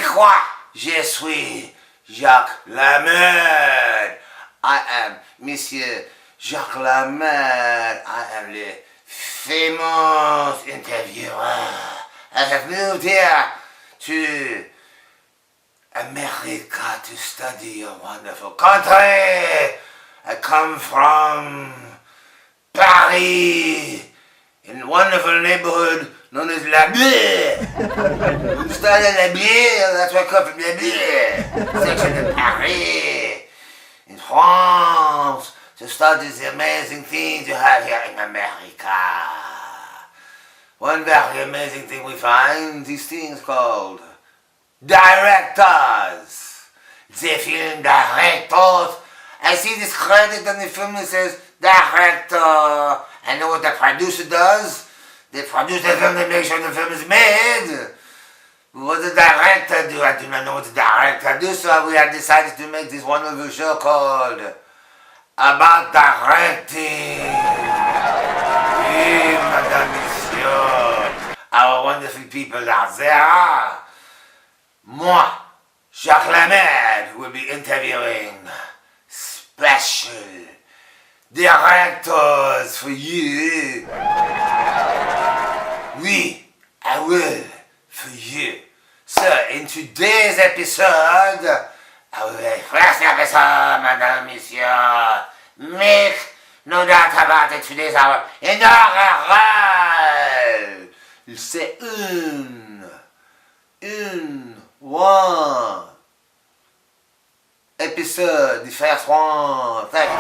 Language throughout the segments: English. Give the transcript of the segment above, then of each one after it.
quoi? Je suis Jacques LaMerde. I am Monsieur Jacques LaMerde. I am the famous interviewer. I have moved here to America to study your wonderful country. I come from Paris, in a wonderful neighborhood known as La Bleu. You study La Bleu, that's where I come from, La Bleu. Section of Paris, in France, to study the amazing things you have here in America. One very amazing thing we find, these things called directors. The film directors. I see this credit on the film that says director. I know what the producer does. They produce the film to make sure the film is made. What does the director do? I do not know what the director does, so we have decided to make this wonderful show called About Directing. Oui, Madame, Monsieur, our wonderful people out there. Moi, Jacques LaMerde, will be interviewing special directors for you. Oui, I will for you. So, in today's episode, our very first episode, Madame, Monsieur, make no doubt about it, today's our inaugural. C'est one episode, the first one. Thank you.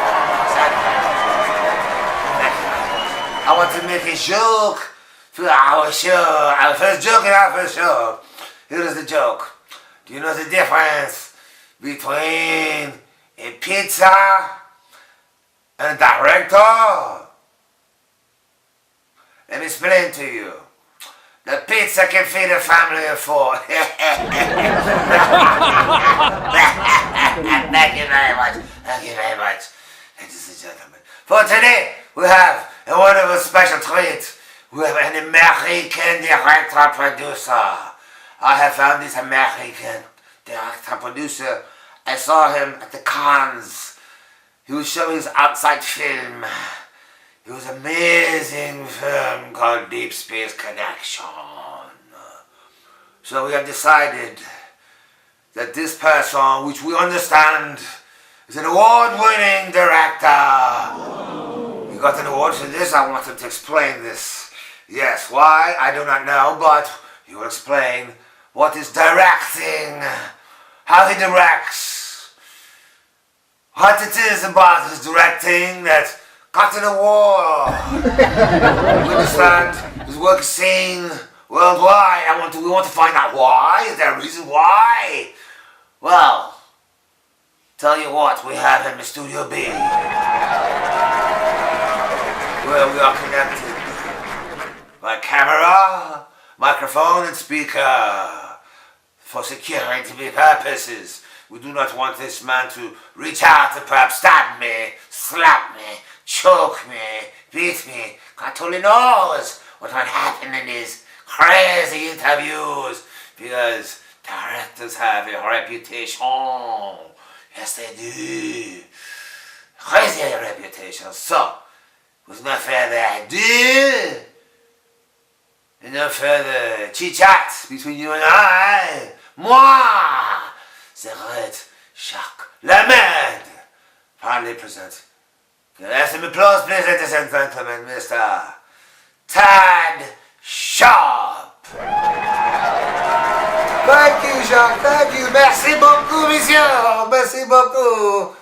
I want to make a joke for our show, our first joke in our first show. Here is the joke. Do you know the difference between a pizza and a director? Let me explain to you. The pizza can feed a family of 4. Thank you very much. Thank you very much, ladies and gentlemen. For today, we have a wonderful special treat. We have an American director-producer. I have found this American director-producer. I saw him at the Cannes. He was showing his outside film. It was an amazing film called Deep Space Connection. So we have decided that this person, which we understand, is an award-winning director. He got an award for this. I want him to explain this. Yes, why? I do not know, but he will explain what is directing, how he directs, what it is about his directing that got an award. We understand his work is seen worldwide. We want to find out why. Is there a reason why? Well, tell you what, we have him in Studio B, where we are connected by camera, microphone, and speaker for security purposes. We do not want this man to reach out and perhaps stab me, slap me, choke me, beat me. God only knows what might happen in these crazy interviews, because directors have a reputation. Yes, they do. Crazy reputation. So, with no further ado, and no further chit-chat between you and I, moi, the great Jacques LaMerde, proudly present. Can I have some applause, please, ladies and gentlemen, Mr. Tad Sharpe. Thank you, Jacques, thank you. Merci beaucoup, monsieur. Merci beaucoup.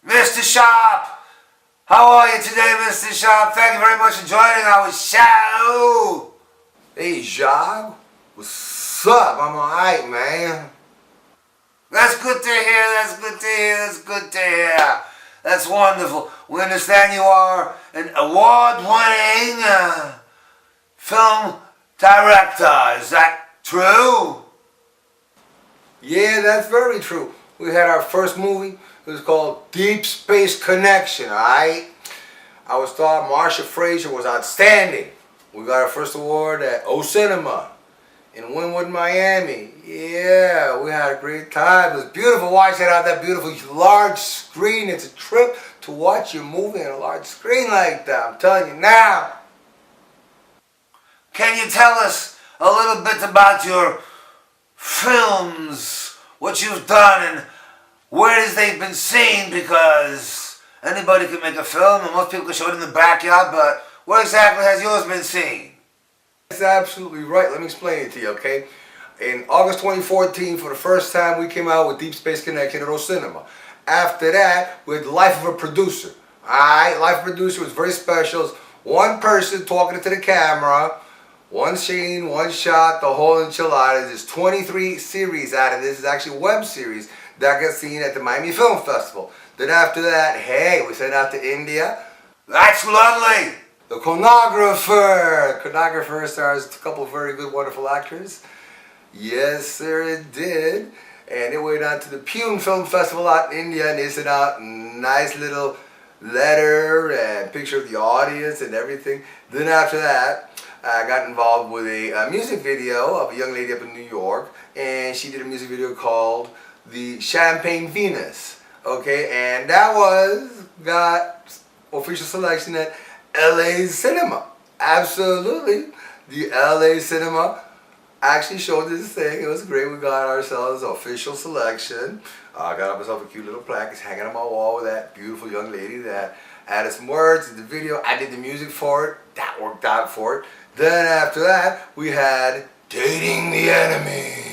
Mr. Sharpe, how are you today, Mr. Sharpe? Thank you very much for joining our show. Hey, Jacques. What's up? I'm alright, man. That's good to hear, that's good to hear, that's good to hear. That's wonderful. We understand you are an award-winning film director. Is that true? Yeah, that's very true. We had our first movie. It was called Deep Space Connection, alright? Our star, Marsha Fraser, was outstanding. We got our first award at O Cinema. in Wynwood, Miami. Yeah, we had a great time. It was beautiful watching it on that beautiful large screen. It's a trip to watch your movie on a large screen like that. I'm telling you now. Can you tell us a little bit about your films, what you've done, and where has they been seen? Because anybody can make a film, and most people can show it in the backyard, but where exactly has yours been seen? That's absolutely right. Let me explain it to you, okay? In August 2014, for the first time, we came out with Deep Space Connection at Cinema. After that, we had Life of a Producer. Alright, Life of a Producer was very special. It's one person talking to the camera, one scene, one shot, the whole enchilada. There's 23 series out of this. It's actually a web series that got seen at the Miami Film Festival. Then after that, hey, we sent out to India. That's lovely! The Chronographer. Chronographer stars a couple of very good, wonderful actors. Yes, sir, it did. And it went on to the Pune Film Festival out in India, and they sent out a nice little letter and picture of the audience and everything. Then after that, I got involved with a music video of a young lady up in New York, and she did a music video called The Champagne Venus. Okay, and that got official selection at LA Cinema. Absolutely. The LA Cinema actually showed this thing. It was great. We got ourselves official selection. I got myself a cute little plaque. It's hanging on my wall with that beautiful young lady that added some words in the video. I did the music for it. That worked out for it. Then after that, we had Dating the Enemy.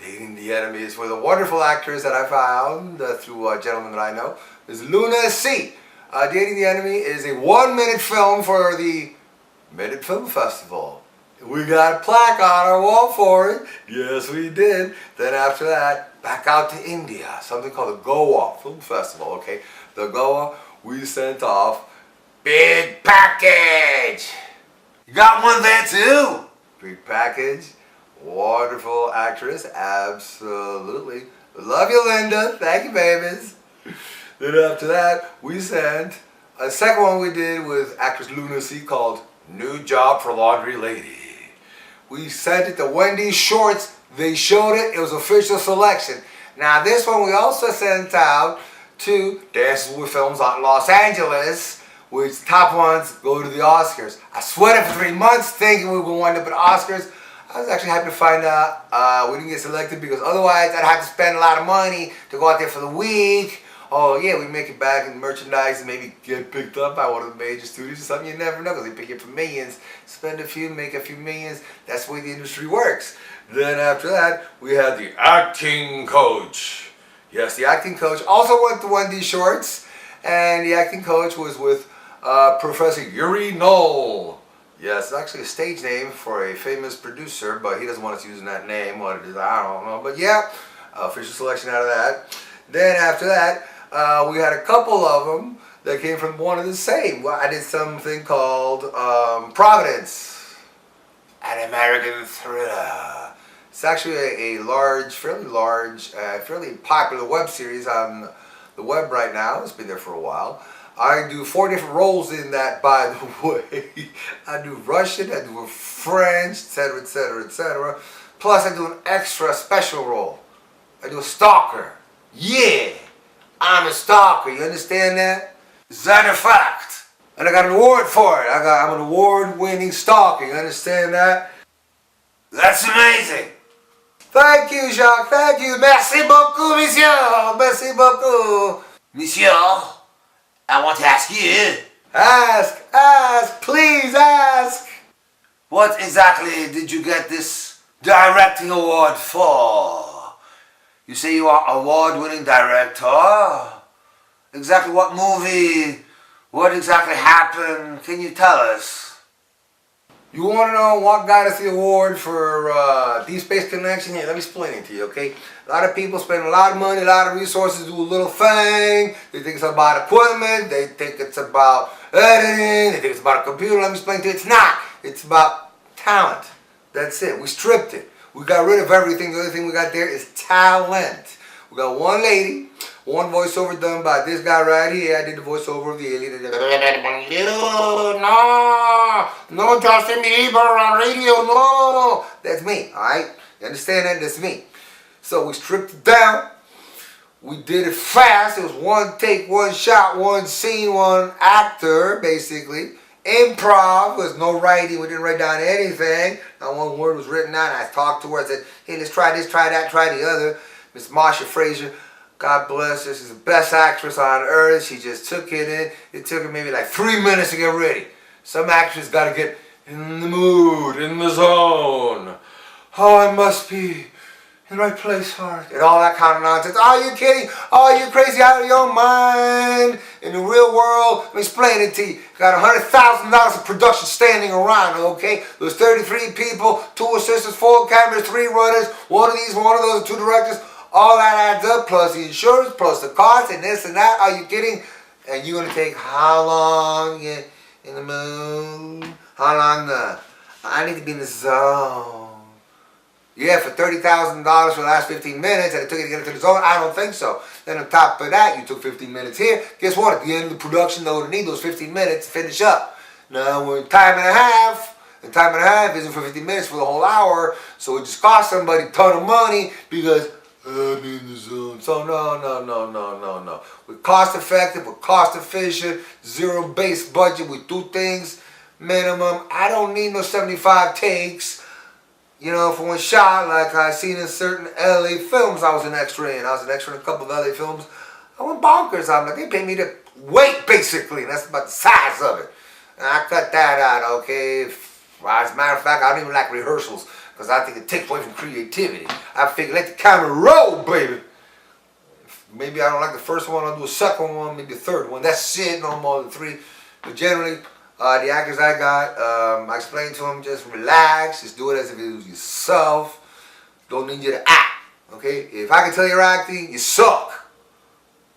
Dating the Enemy is with a wonderful actress that I found through a gentleman that I know. It's Luna C. Dating the Enemy is a 1-minute film for the Minute Film Festival. We got a plaque on our wall for it. Yes, we did. Then after that, back out to India. Something called the Goa Film Festival, okay? The Goa, we sent off Big Package. You got one there too? Big Package. Wonderful actress. Absolutely. Love you, Linda. Thank you, babies. Then after that, we sent a second one we did with actress Luna C called New Job for Laundry Lady. We sent it to Wendy's Shorts. They showed it. It was official selection. Now this one we also sent out to Dances with Films out in Los Angeles, which top ones go to the Oscars. I sweated for 3 months thinking we would wind up at Oscars. I was actually happy to find out we didn't get selected because otherwise I'd have to spend a lot of money to go out there for the week. Oh yeah, we make it back in merchandise and maybe get picked up by one of the major studios or something. You never know because they pick you up for millions. Spend a few, make a few millions. That's the way the industry works. Then after that, we had the acting coach. Yes, the acting coach also went to Wendy's Shorts, and the acting coach was with Professor Yuri Knoll. Yes, it's actually a stage name for a famous producer, but he doesn't want us using that name. What it is, I don't know. But yeah, official selection out of that. Then after that, we had a couple of them that came from one of the same. Well, I did something called Providence, an American thriller. It's actually a large, fairly popular web series on the web right now. It's been there for a while. I do 4 different roles in that, by the way. I do Russian, I do French, etc., etc., etc. Plus I do an extra special role. I do a stalker. Yeah, I'm a stalker, you understand that? Is that a fact? And I got an award for it. I'm an award-winning stalker, you understand that? That's amazing! Thank you, Jacques, thank you. Merci beaucoup, monsieur. Merci beaucoup. Monsieur, I want to ask you. Ask, please ask. What exactly did you get this directing award for? You say you are award-winning director? Exactly what movie? What exactly happened? Can you tell us? You want to know what got us the award for Deep Space Connection? Here, let me explain it to you, okay? A lot of people spend a lot of money, a lot of resources, do a little thing. They think it's about equipment. They think it's about editing. They think it's about a computer. Let me explain to you. It's not. It's about talent. That's it. We stripped it. We got rid of everything. The only thing we got there is talent. We got one lady One voiceover done by this guy right here. I did the voiceover of the alien. No, Justin Bieber on radio, no. That's me, alright? You understand that? That's me. So we stripped it down. We did it fast. It was one take, one shot, one scene, one actor, basically. Improv. There was no writing. We didn't write down anything. Not one word was written down. I talked to her. I said, hey, let's try this, try that, try the other. Miss Marsha Fraser, God bless her. She's the best actress on earth. She just took it in. It took her maybe like 3 minutes to get ready. Some actors got to get in the mood, in the zone. Oh, I must be in the right place for it. And all that kind of nonsense. Are you kidding? Are you crazy out of your mind? In the real world, let me explain it to you. Got $100,000 of production standing around, okay? There's 33 people, 2 assistants, 4 cameras, 3 runners, 1 of these, 1 of those, 2 directors. All that adds up, plus the insurance, plus the cost, and this and that. Are you kidding? And you're going to take how long in the mood? How long? I need to be in the zone. Yeah, for $30,000 for the last 15 minutes, and it took you to get into the zone? I don't think so. Then on top of that, you took 15 minutes here. Guess what? At the end of the production, they're going to need those 15 minutes to finish up. Now, we're time and a half. And time and a half isn't for 15 minutes, for the whole hour. So it just cost somebody a ton of money because I'm in the zone. So no. We're cost effective, we're cost efficient, zero base budget. We do things minimum. I don't need no 75 takes, you know, for one shot like I seen in certain LA films I was an extra in. I was an extra in a couple of LA films. I went bonkers. I'm like, they pay me to wait, basically. That's about the size of it. And I cut that out, okay? As a matter of fact, I don't even like rehearsals because I think it takes away from creativity. I figure let the camera roll, baby. Maybe I don't like the first one, I'll do a second one, maybe a third one. That's it, no more than 3. But generally, the actors I got, I explained to them, just relax, just do it as if it was yourself. Don't need you to act, okay? If I can tell you're acting, you suck.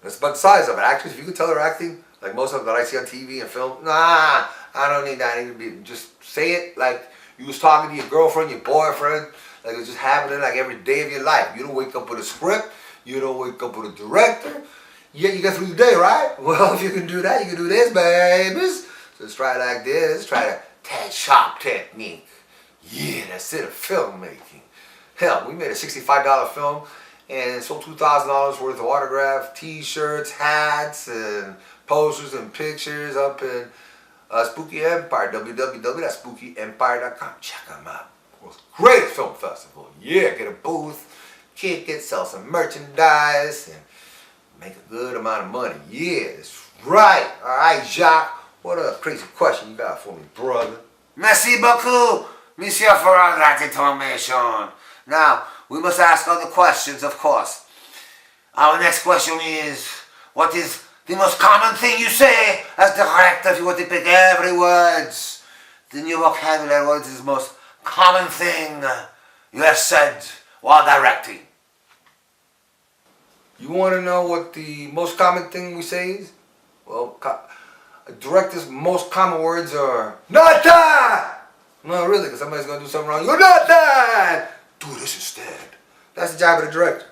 That's about the size of it. Actors, if you can tell they're acting, like most of them that I see on TV and film, nah, I don't need that. I need to be, just say it like you was talking to your girlfriend, your boyfriend, like it's just happening like every day of your life. You don't wake up with a script, you don't wake up with a director, yet you get through the day, right? Well, if you can do that, you can do this, babies. So let's try it like this. Let's try the Tad Sharpe technique. Yeah, that's it, filmmaking. Hell, we made a $65 film and sold $2,000 worth of autograph t-shirts, hats, and posters and pictures up in Spooky Empire, www.spookyempire.com. Check them out. World's greatest film festival. Yeah, get a booth, kick it, sell some merchandise, and make a good amount of money. Yeah, that's right. All right, Jacques. What a crazy question you got for me, brother. Merci beaucoup, monsieur, for all that information. Now, we must ask other questions, of course. Our next question is, what is the most common thing you say as director? If you want to pick every words, in your vocabulary, what is the most common thing you have said while directing? You want to know what the most common thing we say is? Well, directors' most common words are, not that! No, really, because somebody's going to do something wrong. You're not that! Do this instead. That's the job of the director.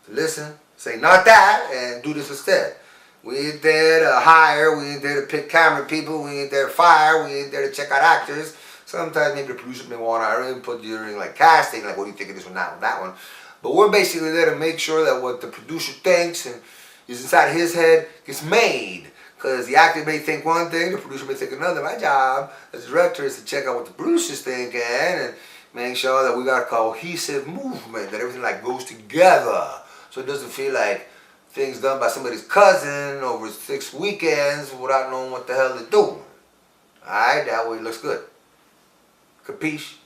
To listen, say not that, and do this instead. We ain't there to hire, we ain't there to pick camera people, we ain't there to fire, we ain't there to check out actors. Sometimes maybe the producer may want our input during like casting, like what do you think of this one, that one. But we're basically there to make sure that what the producer thinks and is inside of his head gets made. Because the actor may think one thing, the producer may think another. My job as a director is to check out what the producer's thinking and make sure that we got a cohesive movement, that everything like goes together. So it doesn't feel like things done by somebody's cousin over 6 weekends without knowing what the hell they're doing. Alright, that way it looks good. Capiche?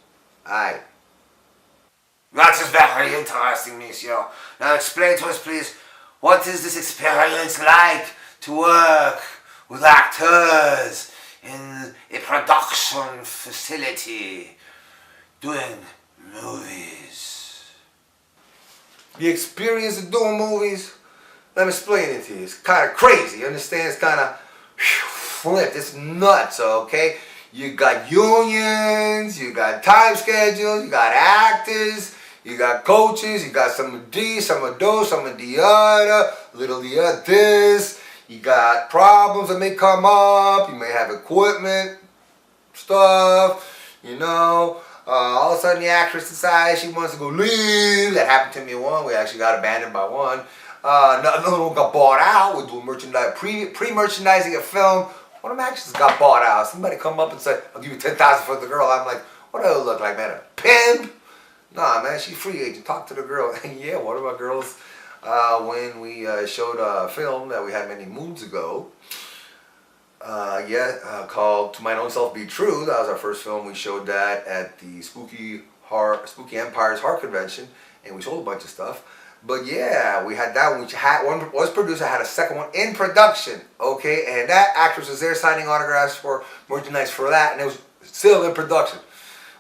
Alright. That is very interesting, monsieur. Now explain to us, please, what is this experience like to work with actors in a production facility doing movies? The experience of doing movies, let me explain it to you. It's kind of crazy, you understand? It's kind of flipped. It's nuts, okay? You got unions, you got time schedules, you got actors, You got coaches, you got some of this, some of those, some of the other, little the this. You got problems that may come up. You may have equipment, stuff, you know. All of a sudden the actress decides she wants to go leave. That happened to me one. We actually got abandoned by one. Another one got bought out. We're doing merchandise, pre-merchandising a film. One of the actresses got bought out. Somebody come up and said, I'll give you $10,000 for the girl. I'm like, what do I look like, man? A pimp? Nah, man, she's free agent. Talk to the girl. Yeah, one of our girls, when we showed a film that we had many moons ago, called To Mine Own Self Be True. That was our first film. We showed that at the Spooky Empire's Horror Convention, and we sold a bunch of stuff. But yeah, we had that one, which had one was producer, had a second one in production, okay, and that actress was there signing autographs for merchandise for that, and it was still in production.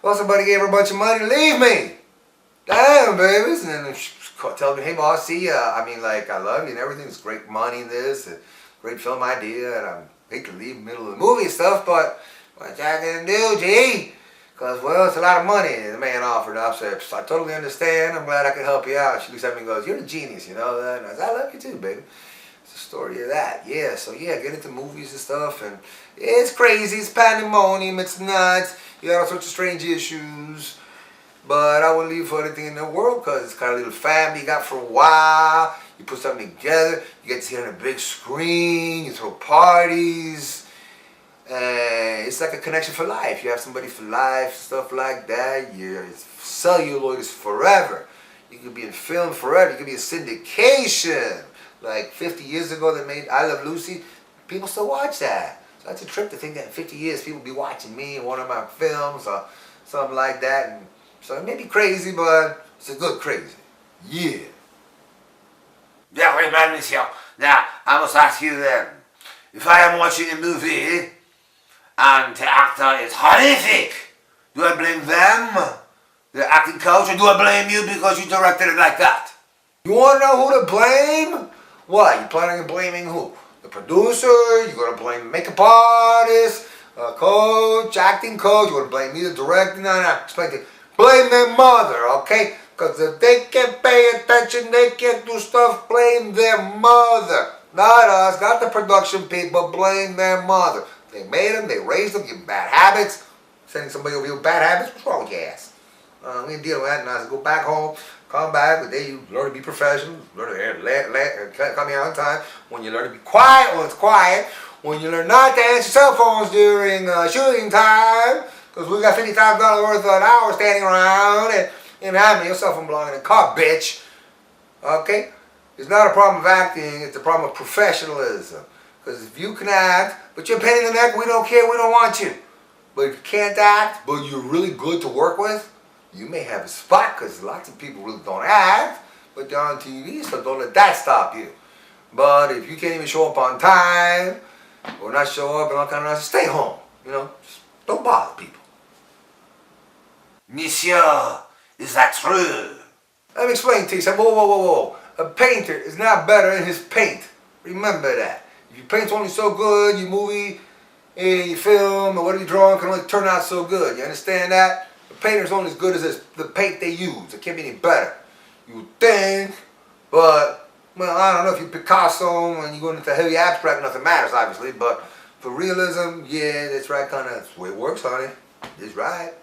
Well, somebody gave her a bunch of money to leave me. Damn, babies. And then she tells me, hey, boss, see ya. I mean, like, I love you and everything. It's great money in this, and great film idea, and I hate to leave in the middle of the movie and stuff, but what y'all gonna do, G? Because, well, it's a lot of money. The man offered. I said, I totally understand. I'm glad I can help you out. She looks at me and goes, you're the genius, you know that? And I said, I love you too, baby. It's the story of that. Yeah, so yeah, get into movies and stuff. And it's crazy. It's pandemonium. It's nuts. You got all sorts of strange issues. But I wouldn't leave for anything in the world because it's kind of a little family you got for a while. You put something together. You get to see it on a big screen. You throw parties. And it's like a connection for life. You have somebody for life, stuff like that. Your celluloid is forever. You could be in film forever. You could be in syndication. Like 50 years ago they made I Love Lucy. People still watch that. So that's a trip to think that in 50 years people will be watching me in one of my films or something like that. And so it may be crazy, but it's a good crazy. Yeah. Very well, monsieur. Now, I must ask you then, if I am watching a movie and the actor is horrific, do I blame them, the acting coach, or do I blame you because you directed it like that? You want to know who to blame? What? You planning on blaming who? The producer? You going to blame the makeup artist, coach, acting coach? You want to blame me, the director? No. Explain to you. Blame their mother, okay? Because if they can't pay attention, they can't do stuff, blame their mother. Not us, not the production people, blame their mother. They made them, they raised them, give them bad habits. Sending somebody over here with bad habits, what's wrong with your ass? We didn't deal with that, and I said, go back home, come back, but then you learn to be professional, learn to come here on time. When you learn to be quiet, when it's quiet. When you learn not to answer cell phones during shooting time, because we got $50,000 worth of an hour standing around, and having your cell phone belonging in a car, bitch. Okay? It's not a problem of acting, it's a problem of professionalism. Because if you can act, but you're a pain in the neck, we don't care, we don't want you. But if you can't act, but you're really good to work with, you may have a spot, because lots of people really don't act, but they're on TV, so don't let that stop you. But if you can't even show up on time, or not show up and all kind of nonsense, stay home. You know, just don't bother people. Monsieur, is that true? Let me explain to you. Say, whoa. A painter is not better in his paint. Remember that. If your paint's only so good, your movie, your film, or whatever you're drawing can only turn out so good. You understand that? The painter's only as good as the paint they use. It can't be any better. You would think, but, well, I don't know if you Picasso and you go into heavy abstract, nothing matters, obviously, but for realism, yeah, that's right, kind of, that's the way it works, honey. It's right.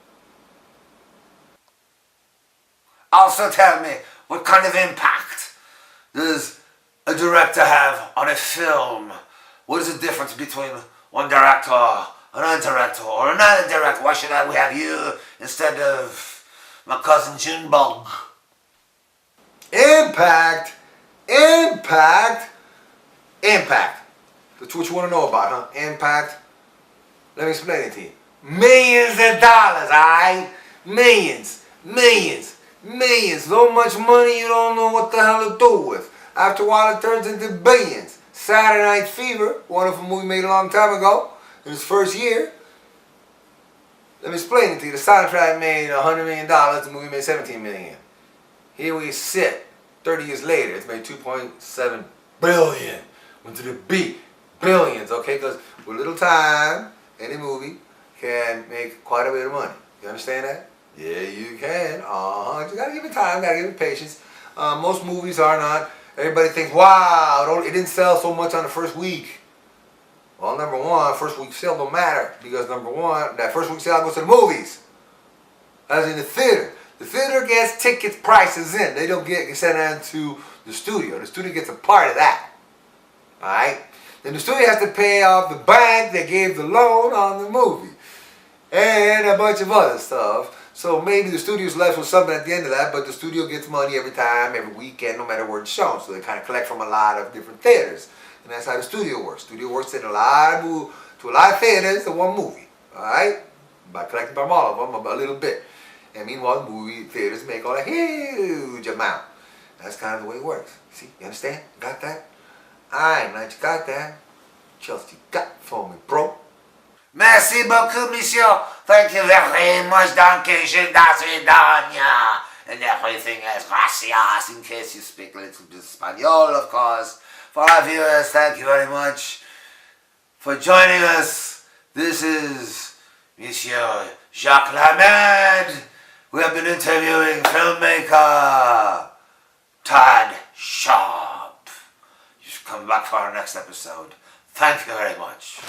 Also tell me, what kind of impact does a director have on a film? What is the difference between one director, another director, or another director? Why should we have you instead of my cousin Junebug? Impact. That's what you want to know about, huh? Impact. Let me explain it to you. Millions of dollars, alright? Millions. So much money you don't know what the hell to do with. After a while it turns into billions. Saturday Night Fever, wonderful movie made a long time ago, in its first year. Let me explain it to you. The soundtrack made $100 million, the movie made $17 million. Here we sit, 30 years later, it's made $2.7 billion. Went to the beat, billions, okay? Because with little time, any movie can make quite a bit of money. You understand that? Yeah, you can. You gotta give it time, gotta give it patience. Most movies are not. Everybody thinks, wow, it didn't sell so much on the first week. Well, number one, first week sale don't matter because number one, that first week sale goes to the movies. As in the theater. The theater gets ticket prices in. They don't get sent on to the studio. The studio gets a part of that. Alright? Then the studio has to pay off the bank that gave the loan on the movie. And a bunch of other stuff. So maybe the studio's left with something at the end of that, but the studio gets money every time, every weekend, no matter where it's shown. So they kind of collect from a lot of different theaters. And that's how the studio works. Studio works in to a lot of theaters in one movie. Alright? By collecting from all of them a little bit. And meanwhile, the movie theaters make all a huge amount. That's kind of the way it works. See? You understand? Got that? Alright, now that you got that, what else you got for me, bro? Merci beaucoup, monsieur. Thank you very much. Danke schön, das vidania. And everything else. Gracias. In case you speak a little bit Spanish, of course. For our viewers, thank you very much for joining us. This is Monsieur Jacques LaMerde. We have been interviewing filmmaker Tad Sharpe. You should come back for our next episode. Thank you very much.